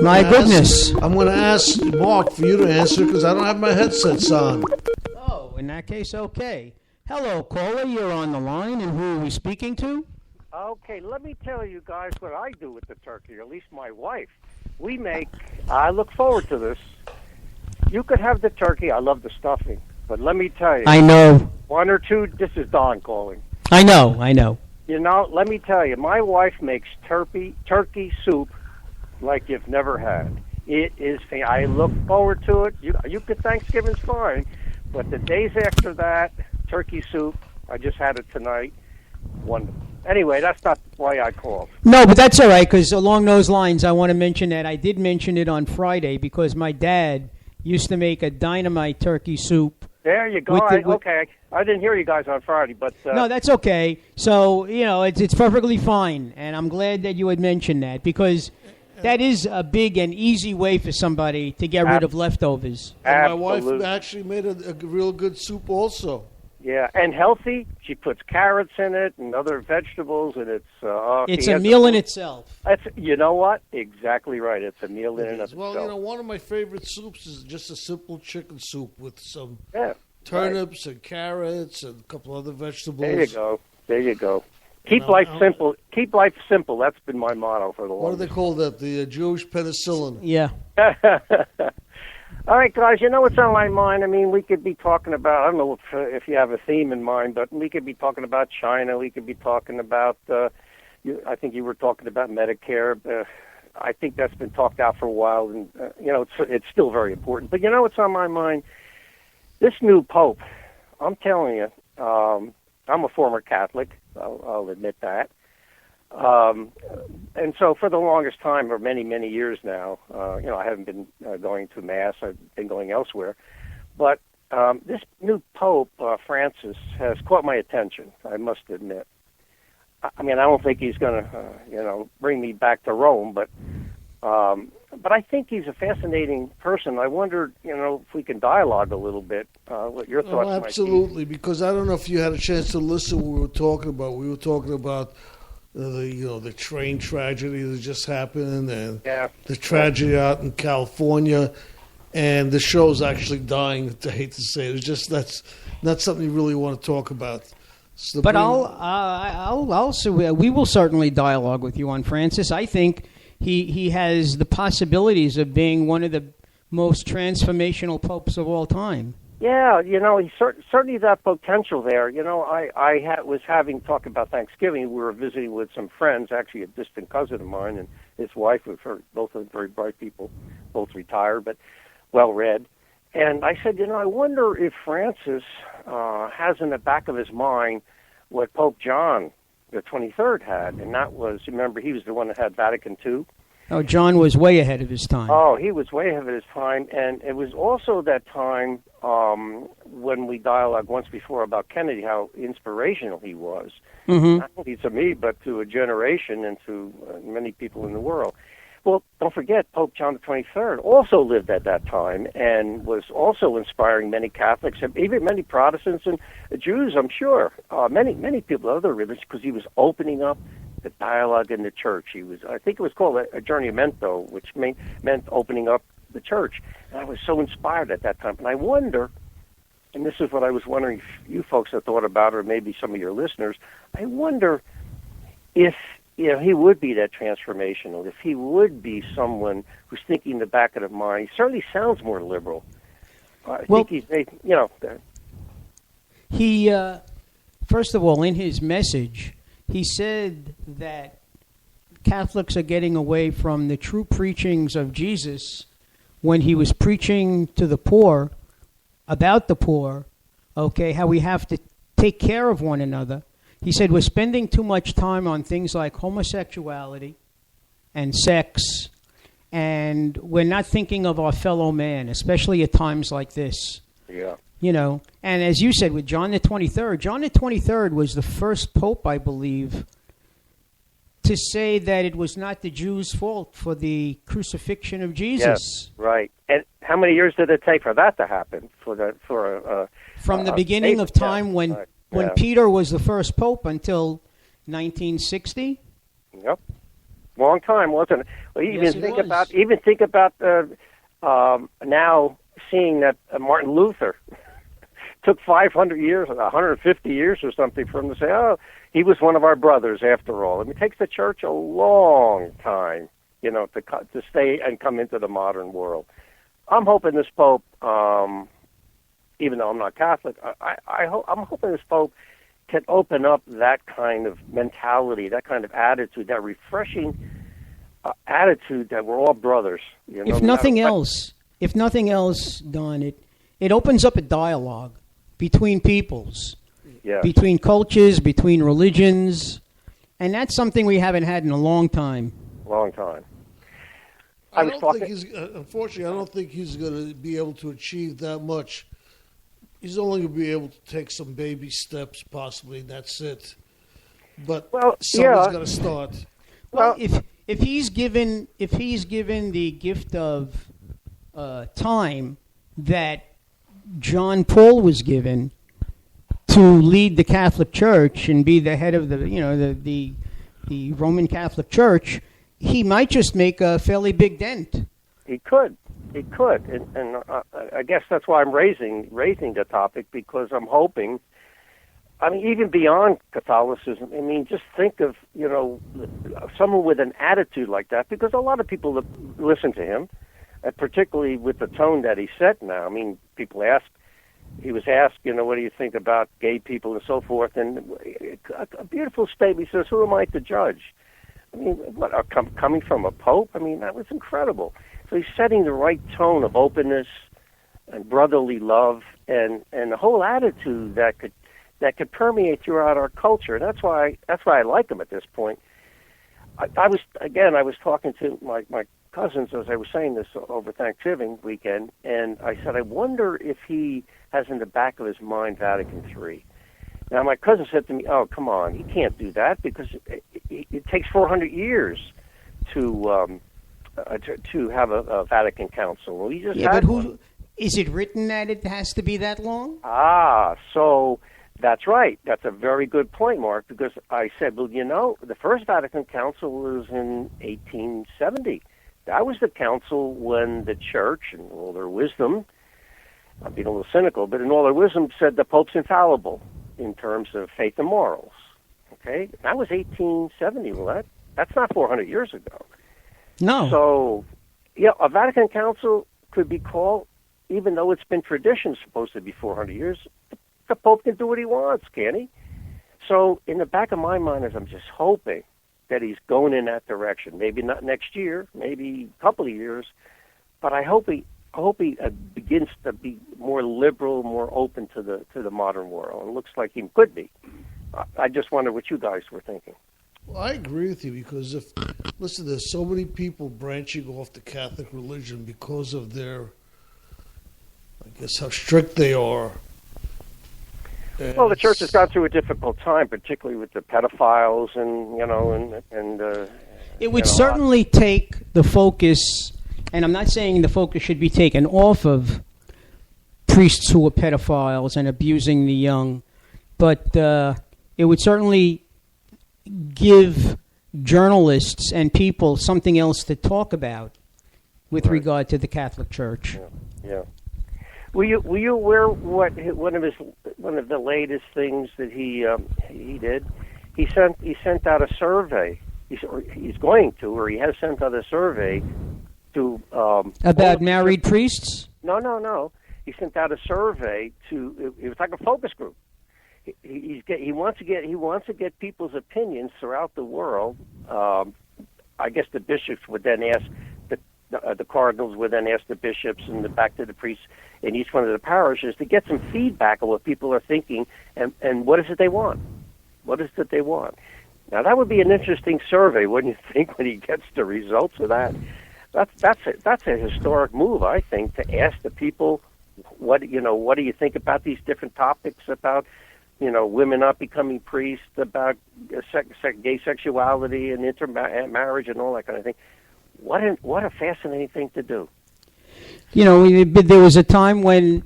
My goodness. I'm going to ask Mark for you to answer because I don't have my headsets on. Oh, in that case, okay. Hello, caller. You're on the line, and who are we speaking to? Okay, let me tell you guys what I do with the turkey, or at least my wife. I look forward to this. You could have the turkey. I love the stuffing. But let me tell you. I know. One or two, this is Don calling. I know. You know, let me tell you, my wife makes turkey soup like you've never had. It is, I look forward to it. You could Thanksgiving's fine, but the days after that, turkey soup, I just had it tonight. Wonderful. Anyway, that's not why I called. No, but that's all right, because along those lines, I want to mention that I did mention it on Friday because my dad used to make a dynamite turkey soup. There you go. Okay. I didn't hear you guys on Friday, but... No, that's okay. So, it's perfectly fine, and I'm glad that you had mentioned that because that is a big and easy way for somebody to get rid of leftovers. And my wife actually made a real good soup also. Yeah, and healthy. She puts carrots in it and other vegetables, and it's... it's a meal in itself. You know what? Exactly right. It's a meal in itself. Well, one of my favorite soups is just a simple chicken soup with some turnips and carrots and a couple other vegetables. There you go. Keep life simple. Keep life simple. That's been my motto for the longest. What do they call that? The Jewish penicillin. Yeah. All right, guys, you know what's on my mind? I mean, we could be talking about, I don't know if you have a theme in mind, but we could be talking about China. We could be talking about, I think you were talking about Medicare. I think that's been talked out for a while, and, it's still very important. But you know what's on my mind? This new Pope, I'm telling you, I'm a former Catholic. I'll admit that. And so for the longest time, or many, many years now, I haven't been going to Mass. I've been going elsewhere. But this new Pope, Francis, has caught my attention, I must admit. I mean, I don't think he's going to, bring me back to Rome, but I think he's a fascinating person. I wondered, if we can dialogue a little bit, what your thoughts might be. Absolutely, because I don't know if you had a chance to listen to what we were talking about. We were talking about the train tragedy that just happened, and the tragedy out in California, and the show's actually dying. I hate to say it, it's just that's not something you really want to talk about. So but we will certainly dialogue with you on Francis. I think he has the possibilities of being one of the most transformational popes of all time. Yeah, he certainly that potential there. I was having talk about Thanksgiving. We were visiting with some friends, actually a distant cousin of mine and his wife, both are very bright people, both retired, but well-read. And I said, I wonder if Francis has in the back of his mind what Pope John the 23rd had, and that was, remember, he was the one that had Vatican II. Oh, John was way ahead of his time. Oh, he was way ahead of his time, and it was also that time when we dialogued once before about Kennedy, how inspirational he was, not only to me, but to a generation and to many people in the world. Well, don't forget, Pope John the 23rd also lived at that time and was also inspiring many Catholics, even many Protestants and Jews, I'm sure, many people of other religions, because he was opening up the dialogue in the church. I think it was called a Aggiornamento, which meant opening up the church. And I was so inspired at that time. And I wonder, and this is what I was wondering if you folks have thought about, or maybe some of your listeners, I wonder if he would be that transformational, if he would be someone who's thinking in the back of the mind. He certainly sounds more liberal. I think he's, he, first of all, in his message, he said that Catholics are getting away from the true preachings of Jesus when he was preaching to the poor, about the poor, how we have to take care of one another. He said we're spending too much time on things like homosexuality and sex, and we're not thinking of our fellow man, especially at times like this. Yeah. And as you said, with John the 23rd was the first pope, I believe, to say that it was not the Jews' fault for the crucifixion of Jesus. Yes, right. And how many years did it take for that to happen? From the beginning of time when Peter was the first pope until 1960? Yep. Long time, wasn't it? Well, Yes, it was. even think about now seeing that Martin Luther took 500 years, 150 years or something for him to say, oh, he was one of our brothers after all. I mean, it takes the church a long time, to stay and come into the modern world. I'm hoping this Pope, even though I'm not Catholic, I'm hoping this Pope can open up that kind of mentality, that kind of attitude, that refreshing attitude that we're all brothers. If nothing else, Don, it opens up a dialogue between peoples, between cultures, between religions, and that's something we haven't had in a long time. Unfortunately, I don't think he's going to be able to achieve that much. He's only going to be able to take some baby steps, possibly. That's it. But someone's got to start. Well, if he's given the gift of time that John Paul was given to lead the Catholic Church and be the head of the Roman Catholic Church, he might just make a fairly big dent. He could, and I guess that's why I'm raising the topic, because I'm hoping. I mean, even beyond Catholicism. I mean, just think of someone with an attitude like that, because a lot of people listen to him, particularly with the tone that he set now. I mean, he was asked, what do you think about gay people and so forth, and a beautiful statement. He says, "Who am I to judge?" I mean, coming from a pope? I mean, that was incredible. So he's setting the right tone of openness and brotherly love and the whole attitude that could permeate throughout our culture. And that's why I like him at this point. I was talking to my cousins as I was saying this over Thanksgiving weekend, and I said, I wonder if he has in the back of his mind Vatican III. Now, my cousin said to me, "Oh, come on, he can't do that because it takes 400 years to have a Vatican Council." Well, he just had one. Is it written that it has to be that long? So that's right. That's a very good point, Mark, because I said, well, the first Vatican Council was in 1870. That was the council when the Church, in all their wisdom, I'm being a little cynical, but in all their wisdom, said the Pope's infallible in terms of faith and morals. Okay? That was 1870. Well, that's not 400 years ago. No. So, a Vatican Council could be called, even though it's been tradition supposed to be 400 years, the Pope can do what he wants, can't he? So in the back of my mind is I'm just hoping that he's going in that direction. Maybe not next year, maybe a couple of years, but I hope he begins to be more liberal, more open to the modern world. It looks like he could be. I just wonder what you guys were thinking. Well, I agree with you because there's so many people branching off the Catholic religion because of their, I guess, how strict they are. And well, the church has gone through a difficult time, particularly with the pedophiles It would certainly take the focus, and I'm not saying the focus should be taken off of priests who are pedophiles and abusing the young, but it would certainly give journalists and people something else to talk about with regard to the Catholic Church. Yeah. Were you aware what one of the latest things that he did? He sent out a survey. He's going to, or he has sent out a survey to about married priests. No. He sent out a survey to. It was like a focus group. He wants to get people's opinions throughout the world. I guess the bishops would then ask the cardinals would then ask the bishops and back to the priests in each one of the parishes to get some feedback on what people are thinking and what is it they want. What is it they want? Now that would be an interesting survey, wouldn't you think, when he gets the results of that? That's a historic move, I think, to ask the people what do you think about these different topics about women not becoming priests, about gay sexuality and intermarriage and all that kind of thing. What a fascinating thing to do. There was a time when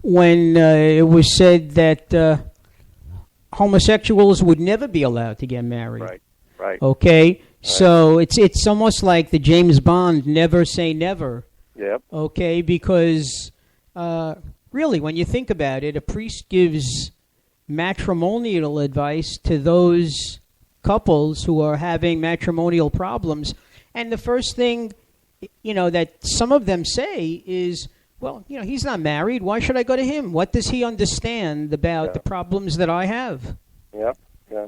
it was said that homosexuals would never be allowed to get married. Right. Okay, So it's almost like the James Bond never say never. Yep. Okay, because really, when you think about it, a priest gives matrimonial advice to those couples who are having matrimonial problems, and the first thing that some of them say is, well, he's not married. Why should I go to him? What does he understand about the problems that I have? Yep. Yeah.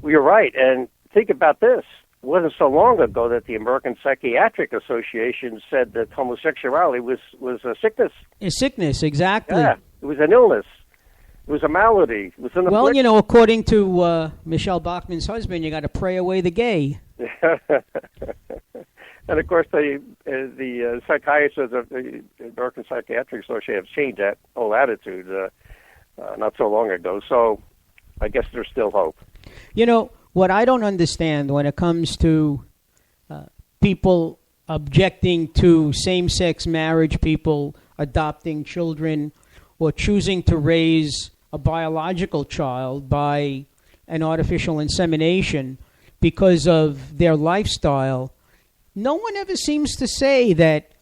Well, you're right. And think about this. It wasn't so long ago that the American Psychiatric Association said that homosexuality was a sickness. A sickness, exactly. Yeah. It was an illness. It was a malady. It was an affliction. Well, according to Michelle Bachmann's husband, you got to pray away the gay. And of course, the psychiatrists of the American Psychiatric Association have changed that whole attitude not so long ago. So, I guess there's still hope. What I don't understand when it comes to people objecting to same-sex marriage, people adopting children, or choosing to raise a biological child by an artificial insemination because of their lifestyle, no one ever seems to say that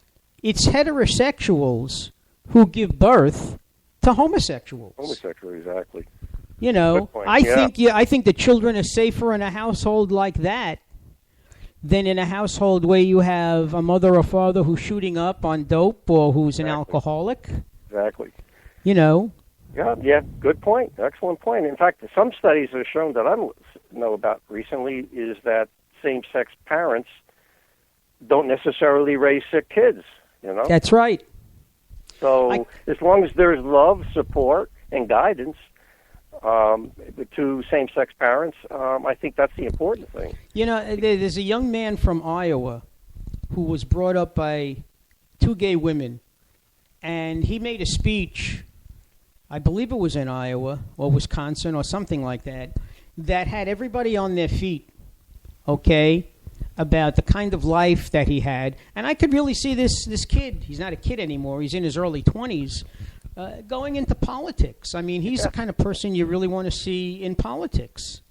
it's heterosexuals who give birth to homosexuals. Homosexual, exactly. I think the children are safer in a household like that than in a household where you have a mother or father who's shooting up on dope or who's an alcoholic. Exactly. Yeah, good point. Excellent point. In fact, some studies have shown that I know about recently is that same-sex parents don't necessarily raise sick kids, That's right. So as long as there's love, support, and guidance to same-sex parents, I think that's the important thing. There's a young man from Iowa who was brought up by two gay women, and he made a speech, I believe it was in Iowa or Wisconsin or something like that, that had everybody on their feet, okay, about the kind of life that he had. And I could really see this kid, he's not a kid anymore, he's in his early 20s, going into politics. I mean, he's the kind of person you really want to see in politics.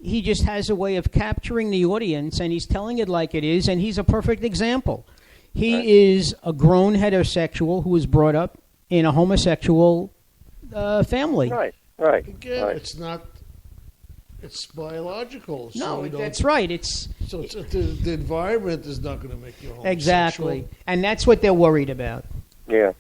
He just has a way of capturing the audience, and he's telling it like it is, and he's a perfect example. He is a grown heterosexual who was brought up in a homosexual family. Right. Again, it's not... It's biological. No, that's right. The environment is not going to make you homosexual. Exactly, and that's what they're worried about. Yeah,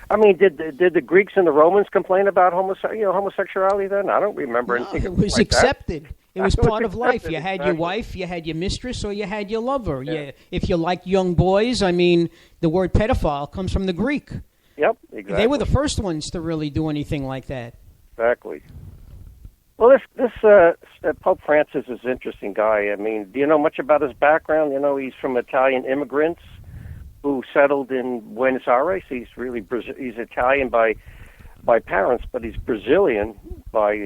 I mean, did the Greeks and the Romans complain about homosexuality then? I don't remember anything. It was like accepted. That. It was part of life. You had your wife, you had your mistress, or you had your lover. Yeah. If you liked young boys, I mean, the word pedophile comes from the Greek. Yep, exactly. They were the first ones to really do anything like that. Exactly. Well, this Pope Francis is an interesting guy. I mean, do you know much about his background? He's from Italian immigrants who settled in Buenos Aires. He's he's Italian by parents, but he's Brazilian by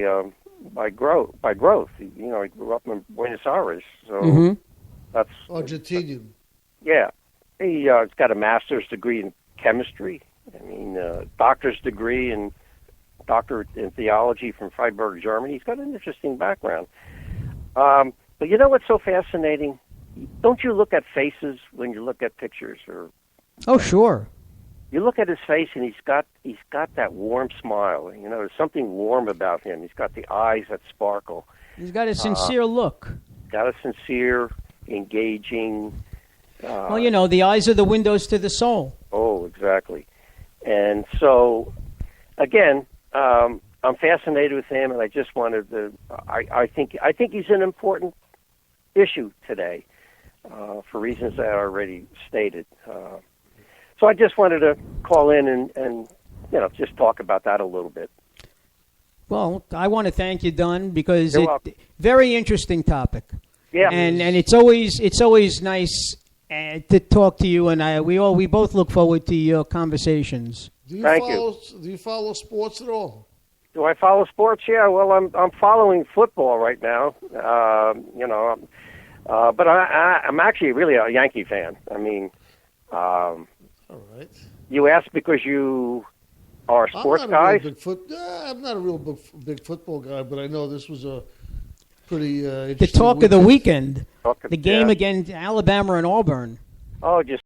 growth. He grew up in Buenos Aires, so that's Argentinian. Yeah, he's got a master's degree in chemistry. I mean, doctor's degree in theology from Freiburg, Germany. He's got an interesting background. But you know what's so fascinating? Don't you look at faces when you look at pictures? Oh, sure. You look at his face, and he's got that warm smile. There's something warm about him. He's got the eyes that sparkle. He's got a sincere look. Got a sincere, engaging. The eyes are the windows to the soul. Oh, exactly. And so, again, I'm fascinated with him, and I just wanted to. I think he's an important issue today for reasons that I already stated. So I just wanted to call in and just talk about that a little bit. Well, I want to thank you, Don, because very interesting topic. Yeah, and it's always nice to talk to you, and we both look forward to your conversations. Do you follow sports at all? Do I follow sports? Yeah. Well, I'm following football right now. But I'm actually really a Yankee fan. I mean, all right. You asked because you are a sports guy. I'm not a real big football guy, but I know this was a pretty the interesting. talk of the weekend, Talk of- the game yeah. against Alabama and Auburn. Oh, just